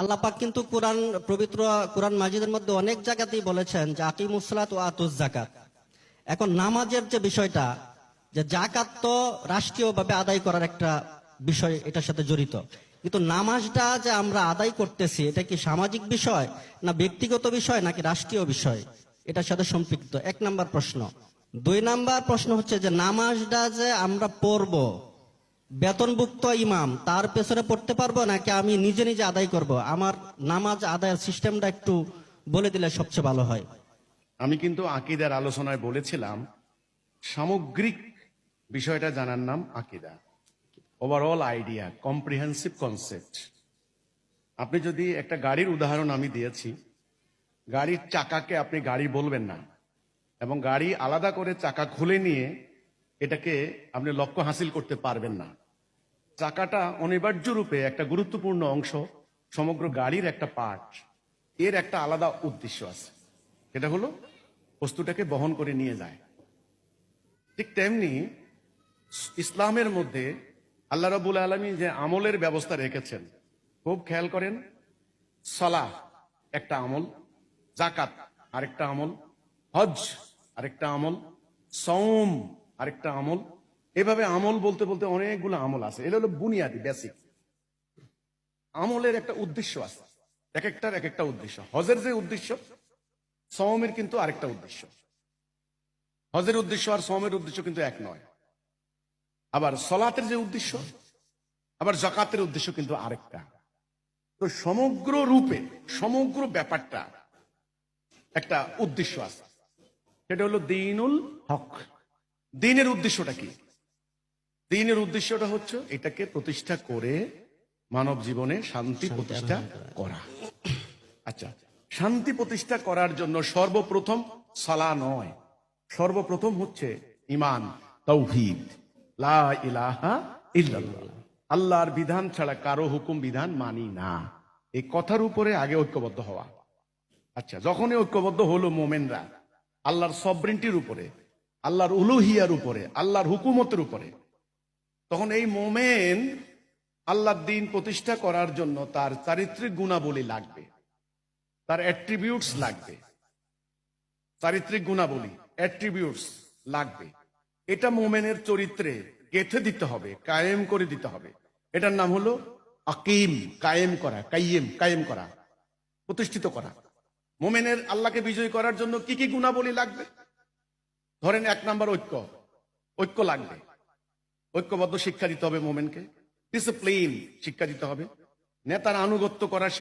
আল্লাহ পাক কিন্তু পবিত্র কোরআন মাজিদের মধ্যে অনেক জায়গাতেই বলেছেন যে আকিমুস সালাত ওয়া আতুজ যাকাত। এখন নামাজের যে বিষয়টা, যে যাকাত তো রাষ্ট্রীয়ভাবে আদায় করার একটা বিষয়, এটার সাথে জড়িত, কিন্তু নামাজটা যে আমরা আদায় করতেছি এটা কি সামাজিক বিষয় না ব্যক্তিগত বিষয় নাকি রাষ্ট্রীয় বিষয়, এটার সাথে সম্পৃক্ত। 1 নাম্বার প্রশ্ন। 2 নাম্বার প্রশ্ন হচ্ছে যে নামাজটা যে আমরা পড়বো, বেতনভুক্ত ইমাম তার পেছনে পড়তে পারবো নাকি আমি নিজে নিজে আদায় করব? আমার নামাজ আদায়ের সিস্টেমটা একটু বলে দিলে সবচেয়ে ভালো হয়। আমি কিন্তু আকীদার আলোচনায় বলেছিলাম সামগ্রিক বিষয়টা জানার নাম আকীদা, ওভারঅল আইডিয়া, কম্প্রিহেন্সিভ কনসেপ্ট। আপনি যদি একটা গাড়ির উদাহরণ আমি দিয়েছি, গাড়ির চাকাকে আপনি গাড়ি বলবেন না, এবং গাড়ি আলাদা করে চাকা খুলে নিয়ে এটাকে আপনি লক্ষ্য হাসিল করতে পারবেন না। চাকাটা অনিবার্য রূপে একটা গুরুত্বপূর্ণ অংশ, সমগ্র গাড়ির একটা পার্ট। এর একটা আলাদা উদ্দেশ্য আছে, এটা হলো বস্তুটাকে বহন করে নিয়ে যায়। ঠিক তেমনি ইসলামের মধ্যে আল্লাহ রাব্বুল আলামিন যে আমলের ব্যবস্থা রেখেছেন, খুব খেয়াল করেন। সালাহ একটা আমল, যাকাত আরেকটা আমল, হজ আরেকটা আমল, সওম আরেকটা আমল। এভাবে আমল বলতে বলতে অনেকগুলো আমল আছে। এটা হলো বুনিয়াদি, বেসিক। আমলের একটা উদ্দেশ্য আছে, এক একটার এক একটা উদ্দেশ্য। হজের যে উদ্দেশ্য, সওমের কিন্তু আরেকটা উদ্দেশ্য। হজের উদ্দেশ্য আর সওমের উদ্দেশ্য কিন্তু এক নয়। আবার সলাতের যে উদ্দেশ্য, আবার যাকাতের উদ্দেশ্য কিন্তু আরেকটা। তো সমগ্র রূপে সমগ্র ব্যাপারটা একটা উদ্দেশ্য আছে, সেটা হলো দ্বীনুল হক। দ্বীনের উদ্দেশ্যটা কি? দ্বীনের উদ্দেশ্যটা হচ্ছে এটাকে প্রতিষ্ঠা করে মানব জীবনে শান্তি প্রতিষ্ঠা করা। আচ্ছা, শান্তি প্রতিষ্ঠা করার জন্য সর্বপ্রথম সালাহ নয়, সর্বপ্রথম হচ্ছে ঈমান, তাওহীদ, লা ইলাহা ইল্লাল্লাহ। আল্লাহর বিধান ছাড়া কারো হুকুম বিধান মানি না, এই কথার উপরে আগে ঐক্যবদ্ধ হওয়া। আচ্ছা, যখনই ঐক্যবদ্ধ হলো মোমেনরা আল্লাহর সবরিনটির উপরে, আল্লাহর উলুহিয়ার উপরে, আল্লাহর হুকুমতের উপরে, তখন এই মোমেন আল্লাহর দ্বীন প্রতিষ্ঠা করার জন্য তার চারিত্রিক গুণাবলী লাগবে, তার অ্যাট্রিবিউটস লাগবে। চারিত্রিক গুণাবলী, অ্যাট্রিবিউটস লাগবে। এটা মোমেনের চরিত্রে গেঁথে দিতে হবে, কায়েম করে দিতে হবে। এটার নাম হলো আকিম, কায়েম করা, কায়েম করা, প্রতিষ্ঠিত করা। মোমেনের আল্লাহকে বিজয়ী করার জন্য কি কি গুণাবলী লাগবে? ধরেন 1 নাম্বার ঐক্য লাগবে। ঐক্যবদ্ধ শিক্ষা দিতে হবে মোমেনকে, ডিসিপ্লিন শিক্ষা দিতে হবে, নেতার আনুগত্য করার